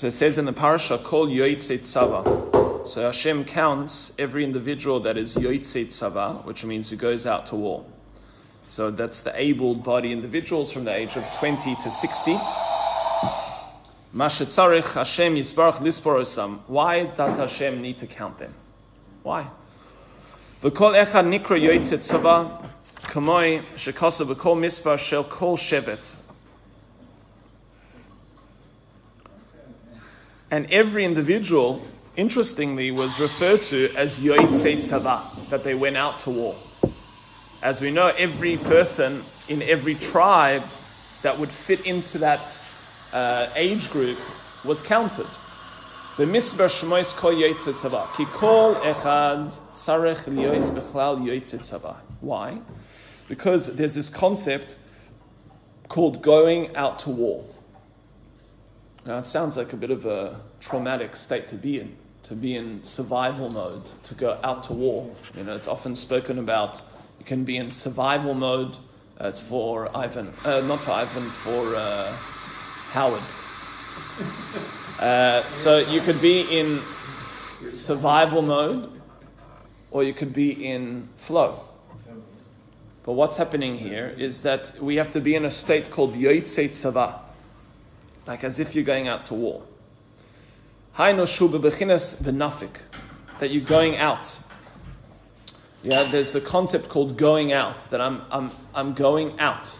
So it says in the parasha, Kol Yoitzei Tzava. So Hashem counts every individual that is Yoitzei Tzava, which means who goes out to war. So that's the able-bodied individuals from the age of 20 to 60. Mashe tzarich Hashem yisbarach lispor osam. Why does Hashem need to count them? Why? V'kol echad nikra yoytzei tzava kamoi shekosa v'kol mispar shel kol shevet. And every individual, interestingly, was referred to as yoytzei tzava, that they went out to war. As we know, every person in every tribe that would fit into that age group was counted. The misbar shmois kol yotzei tzava ki kol echad tzarech liyos bechlal yotzei tzava. Why? Because there's this concept called going out to war. Now it sounds like a bit of a traumatic state to be in survival mode, to go out to war. You know, it's often spoken about. You can be in survival mode. It's for Ivan, not for Ivan, for Howard. So you could be in survival mode, or you could be in flow. But what's happening here is that we have to be in a state called yotzei tzava, like as if you're going out to war. Haynu shu bebechinas v'nafik, that you're going out. Yeah, there's a concept called going out, that I'm going out.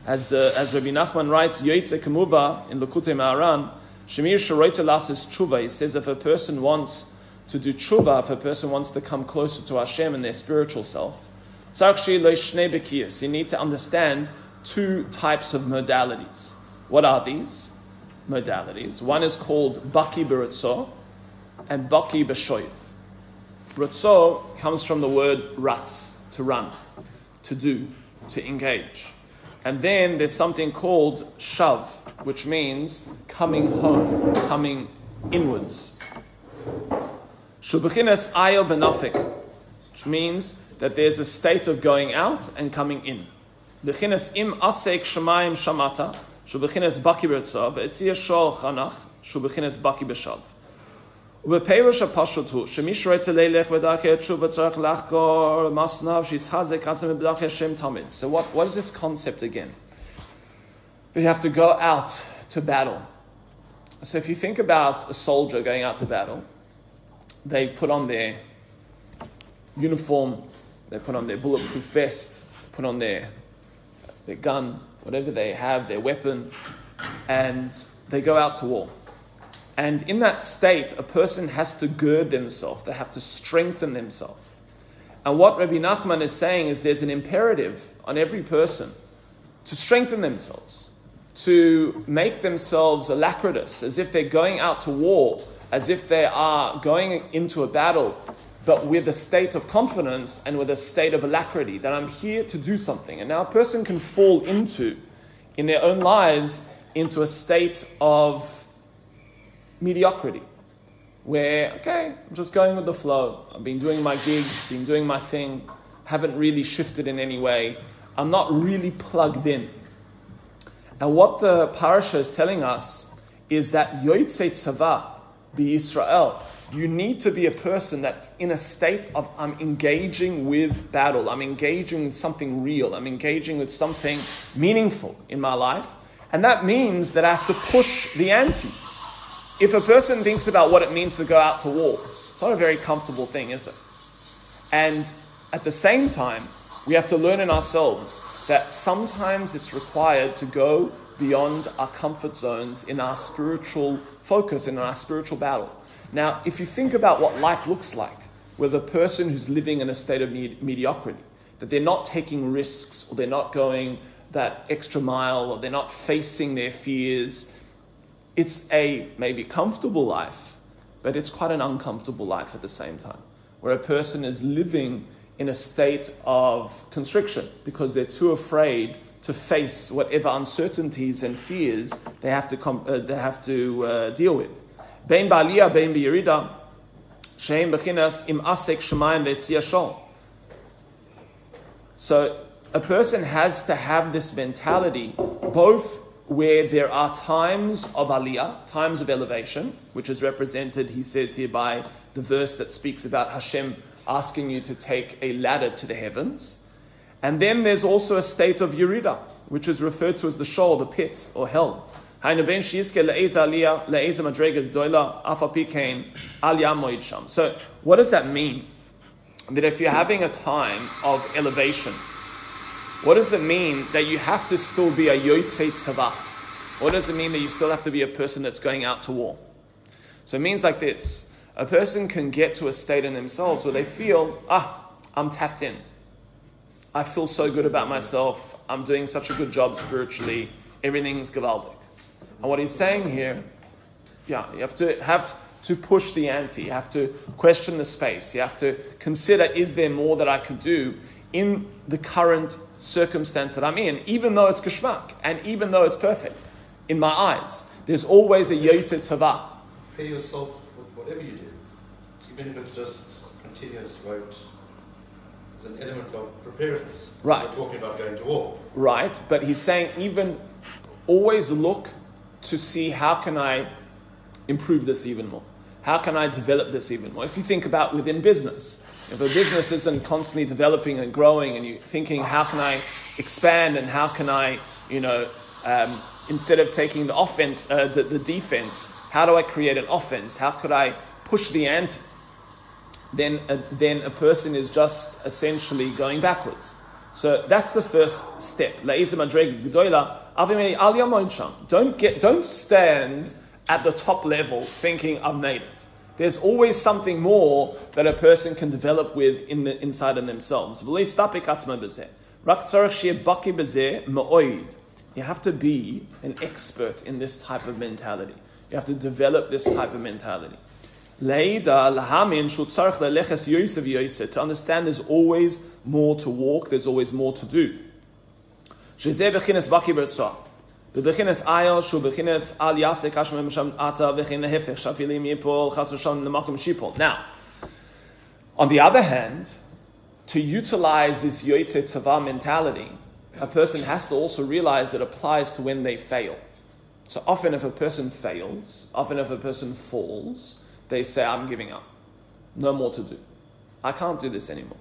As Rabbi Nachman writes, Yoitze Kemuva in Lekutei Maharan, Shemir Sheroitze Lasis Tshuva. He says if a person wants to do tshuva, if a person wants to come closer to Hashem and their spiritual self, you need to understand two types of modalities. What are these modalities? One is called Baki B'Ratzo and Baki B'Shoiv. Ratzo comes from the word ratz, to run, to do, to engage. And then there's something called shav, which means coming home, coming inwards. Shubechinas ayo v'nafik, which means that there's a state of going out and coming in. Bechinas im asek shemayim shamata, shubechinas baki b'ratzo, v'etziyah shol chanach, shubechinas baki b'shav. So what is this concept again? We have to go out to battle. So if you think about a soldier going out to battle, they put on their uniform, they put on their bulletproof vest, put on their gun, whatever they have, their weapon, and they go out to war. And in that state, a person has to gird themselves. They have to strengthen themselves. And what Rabbi Nachman is saying is there's an imperative on every person to strengthen themselves, to make themselves alacritous, as if they're going out to war, as if they are going into a battle, but with a state of confidence and with a state of alacrity, that I'm here to do something. And now a person can fall into, in their own lives, into a state of mediocrity, where, okay, I'm just going with the flow. I've been doing my gig, been doing my thing, haven't really shifted in any way. I'm not really plugged in. And what the parasha is telling us is that Yotzei Tzava b'Yisrael, you need to be a person that's in a state of, I'm engaging with battle, I'm engaging with something real, I'm engaging with something meaningful in my life. And that means that I have to push the ante. If a person thinks about what it means to go out to war, it's not a very comfortable thing, is it? And at the same time, we have to learn in ourselves that sometimes it's required to go beyond our comfort zones in our spiritual focus, in our spiritual battle. Now, if you think about what life looks like with a person who's living in a state of mediocrity, that they're not taking risks, or they're not going that extra mile, or they're not facing their fears, it's a maybe comfortable life, but it's quite an uncomfortable life at the same time, where a person is living in a state of constriction because they're too afraid to face whatever uncertainties and fears they have to deal with. Bein ba'aliyah, bein b'yerida, shehem bechinas im asek shemayim ve'etziyah shol. So a person has to have this mentality both where there are times of aliyah, times of elevation, which is represented, he says here, by the verse that speaks about Hashem asking you to take a ladder to the heavens. And then there's also a state of yurida, which is referred to as the Sheol, the pit, or hell. So what does that mean? That if you're having a time of elevation, what does it mean that you have to still be a yotzei tzava? What does it mean that you still have to be a person that's going out to war? So it means like this. A person can get to a state in themselves where they feel, I'm tapped in. I feel so good about myself. I'm doing such a good job spiritually. Everything's gewaldig. And what he's saying here, you have to push the ante. You have to question the space. You have to consider, is there more that I could do in the current circumstance that I'm in, even though it's geschmack, and even though it's perfect in my eyes. There's always a yotzei tzava. Prepare yourself with whatever you do, even if it's just continuous rote. There's an element of preparedness. Right. We're talking about going to war. Right, but he's saying even always look to see how can I improve this even more. How can I develop this even more? If you think about within business, if a business isn't constantly developing and growing and you're thinking, how can I expand and how can I, instead of taking the offense, the defense, how do I create an offense? How could I push the ante? Then a person is just essentially going backwards. So that's the first step. Don't stand at the top level thinking I've made it. There's always something more that a person can develop with inside of themselves. You have to be an expert in this type of mentality. You have to develop this type of mentality. To understand there's always more to walk, there's always more to do. Now, on the other hand, to utilize this yotzei tzava mentality, a person has to also realize it applies to when they fail. So often if a person fails, often if a person falls, they say, I'm giving up. No more to do. I can't do this anymore.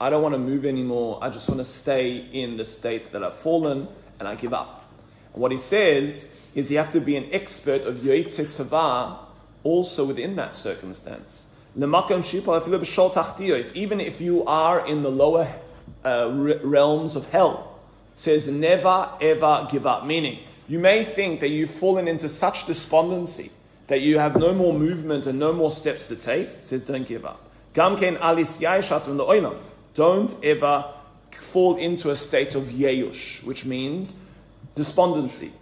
I don't want to move anymore. I just want to stay in the state that I've fallen and I give up. And what he says is you have to be an expert of yotzei tzava also within that circumstance. Even if you are in the lower realms of hell, it says never ever give up. Meaning, you may think that you've fallen into such despondency that you have no more movement and no more steps to take. It says don't give up. Don't ever fall into a state of yeush, which means despondency.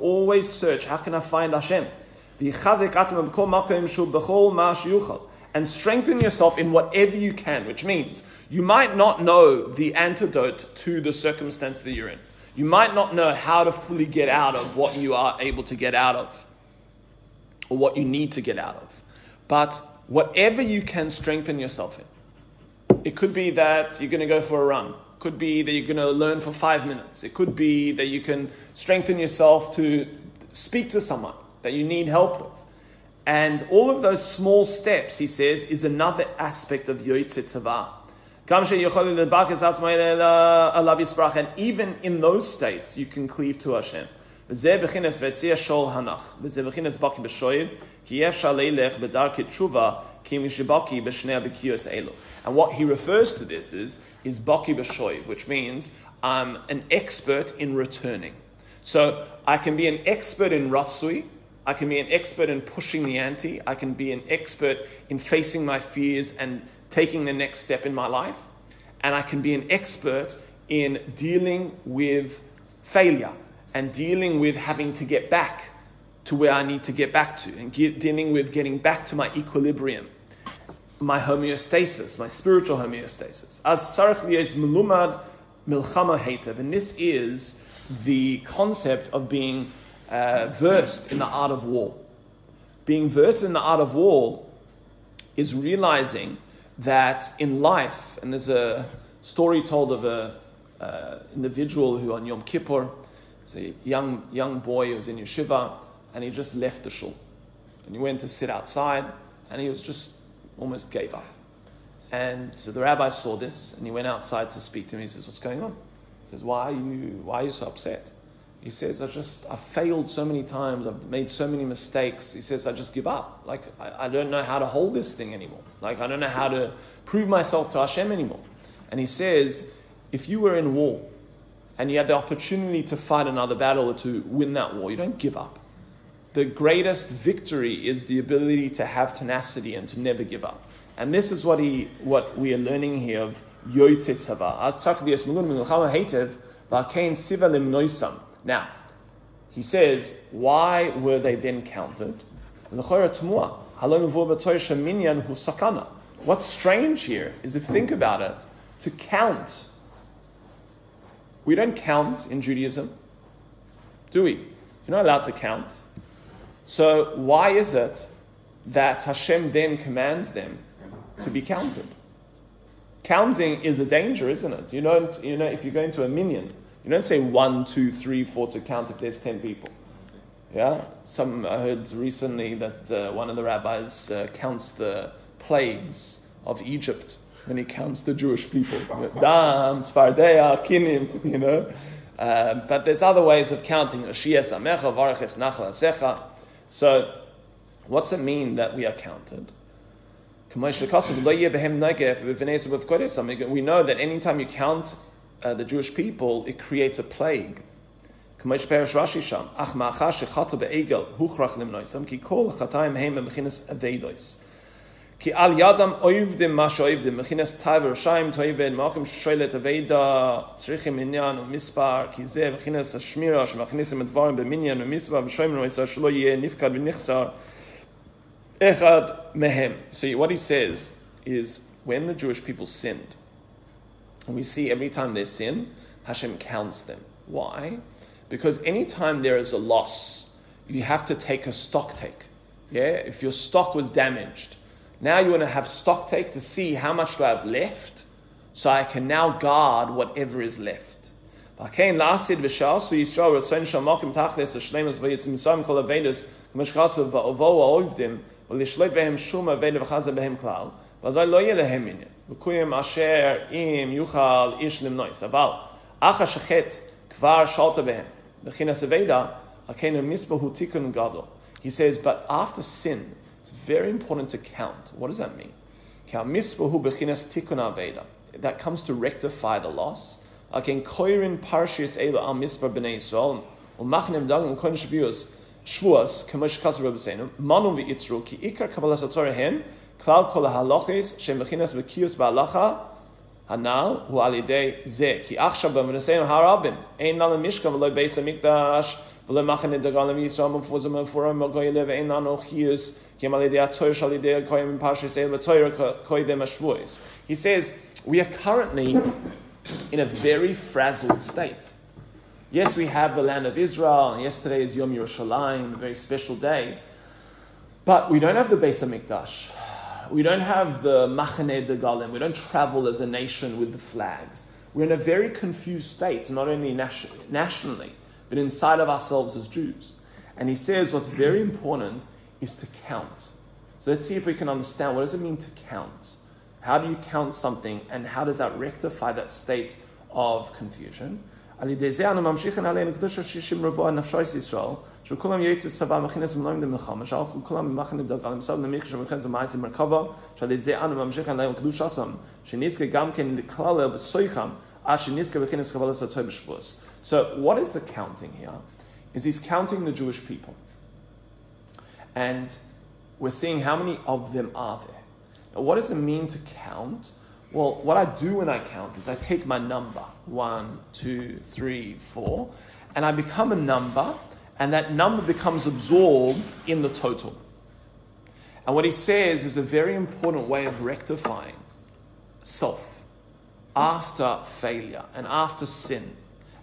Always search, how can I find Hashem? And strengthen yourself in whatever you can, which means you might not know the antidote to the circumstance that you're in. You might not know how to fully get out of what you are able to get out of, or what you need to get out of. But whatever you can strengthen yourself in. It could be that you're going to go for a run. It could be that you're going to learn for 5 minutes. It could be that you can strengthen yourself to speak to someone that you need help with. And all of those small steps, he says, is another aspect of yotzei tzava. And even in those states, you can cleave to Hashem. And what he refers to this is baki b'shoiv, which means I'm an expert in returning. So I can be an expert in ratzui, I can be an expert in pushing the ante, I can be an expert in facing my fears and taking the next step in my life, and I can be an expert in dealing with failure and dealing with having to get back to where I need to get back to, and dealing with getting back to my equilibrium, my homeostasis, my spiritual homeostasis. As tzarich liyos melumad milchama heitev, and this is the concept of being versed in the art of war. Being versed in the art of war is realizing that in life, and there's a story told of a individual who on Yom Kippur, it's a young boy who was in yeshiva, and he just left the shul. And he went to sit outside, and he was just almost gave up. And so the rabbi saw this, and he went outside to speak to him. He says, "What's going on?" He says, "Why are you so upset?" He says, "I failed so many times. I've made so many mistakes." He says, "I just give up. Like, I don't know how to hold this thing anymore. Like, I don't know how to prove myself to Hashem anymore." And he says, if you were in war, and you had the opportunity to fight another battle or to win that war, you don't give up. The greatest victory is the ability to have tenacity and to never give up. And this is what we are learning here of Yoytze Tzava. Now, he says, why were they then counted? What's strange here is, if you think about it, to count. We don't count in Judaism, do we? You're not allowed to count. So why is it that Hashem then commands them to be counted? Counting is a danger, isn't it? If you go into a minyan, you don't say 1, 2, 3, 4 to count if there's 10 people. Yeah? I heard recently that one of the rabbis counts the plagues of Egypt when he counts the Jewish people. Dam, Tzfardeya, Kinim, but there's other ways of counting. So, what's it mean that we are counted? We know that anytime you count the Jewish people, it creates a plague. Ki al yadam oivdim ma shoivdim mechinas tay v'roshaim toived makom shoylet aveda tzrichim minyan u'mispar ki zeh mechinas hashmira shemachnisim advarim b'minyan u'mispar v'shoim noisa shlo yeh nifkad v'nichsar echad mehem. So what he says is, when the Jewish people sinned, and we see every time they sin, Hashem counts them. Why? Because anytime there is a loss, you have to take a stock take. Yeah, if your stock was damaged, now you want to have stock take to see how much do I have left, so I can now guard whatever is left. He says, but after sin, it's very important to count. What does that mean? That comes to rectify the loss. Hanal hu alidei zeh ki achshav b'meneseim harabim ein nana mishkan v'loy beis hamikdash v'loy machane degalim yisrael mufuzim mfuram goylev ein nano chiyus kim alidei atoyer shalidei koyim pashis el atoyer koydem ashvuos. He says we are currently in a very frazzled state. Yes, we have the land of Israel, and yesterday is Yom Yerushalayim, a very special day, but we don't have the Beis Hamikdash. We don't have the Machane de Galim. We don't travel as a nation with the flags. We're in a very confused state, not only nationally, but inside of ourselves as Jews. And he says what's very important is to count. So let's see if we can understand, what does it mean to count? How do you count something, and how does that rectify that state of confusion? We know that So what is the counting here? Is he's counting the Jewish people. And we're seeing how many of them are there. Now, what does it mean to count? Well, what I do when I count is I take my number, 1, 2, 3, 4, and I become a number, and that number becomes absorbed in the total. And what he says is a very important way of rectifying self after failure and after sin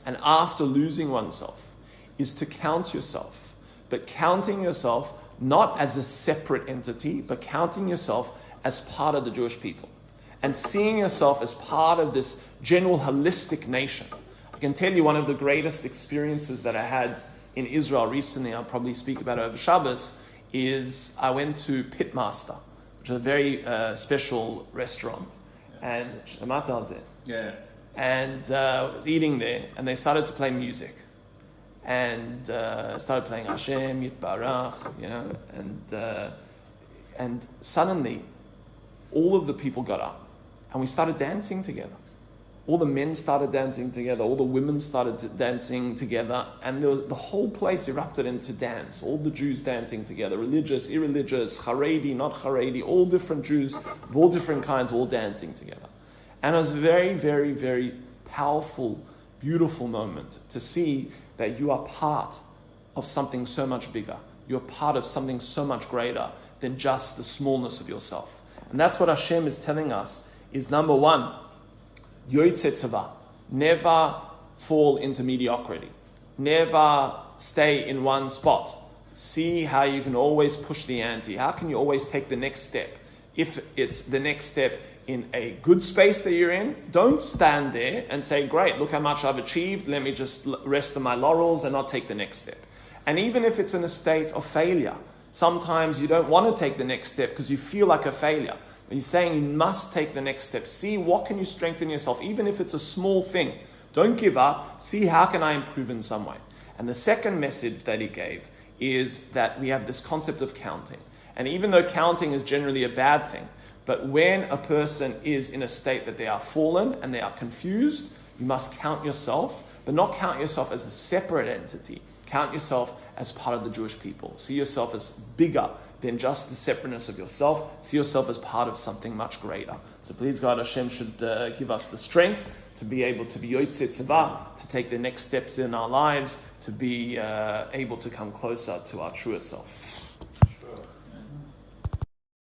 and after losing oneself is to count yourself, but counting yourself not as a separate entity, but counting yourself as part of the Jewish people. and seeing yourself as part of this general holistic nation. I can tell you one of the greatest experiences that I had in Israel recently, I'll probably speak about it over Shabbos, is I went to Pitmaster, which is a very special restaurant. And Yeah. and was eating there, and they started to play music, and started playing Hashem Yitbarach, and suddenly all of the people got up, and we started dancing together. All the men started dancing together, all the women started dancing together, and the whole place erupted into dance. All the Jews dancing together, religious, irreligious, Haredi, not Haredi, all different Jews of all different kinds, all dancing together. And it was a very, very, very powerful, beautiful moment to see that you are part of something so much bigger. You're part of something so much greater than just the smallness of yourself. And that's what Hashem is telling us is number one, Yoitze tzava. Never fall into mediocrity. Never stay in one spot. See how you can always push the ante. How can you always take the next step? If it's the next step in a good space that you're in, don't stand there and say, great, look how much I've achieved. Let me just rest on my laurels and not take the next step. And even if it's in a state of failure, sometimes you don't want to take the next step because you feel like a failure. He's saying you must take the next step. See what can you strengthen yourself, even if it's a small thing. Don't give up. See how can I improve in some way. And the second message that he gave is that we have this concept of counting. And even though counting is generally a bad thing, but when a person is in a state that they are fallen and they are confused, you must count yourself, but not count yourself as a separate entity. Count yourself as part of the Jewish people. See yourself as bigger than just the separateness of yourself. See yourself as part of something much greater. So please God, Hashem should give us the strength to be able to be Yotzei Tzava, to take the next steps in our lives, to be able to come closer to our truer self.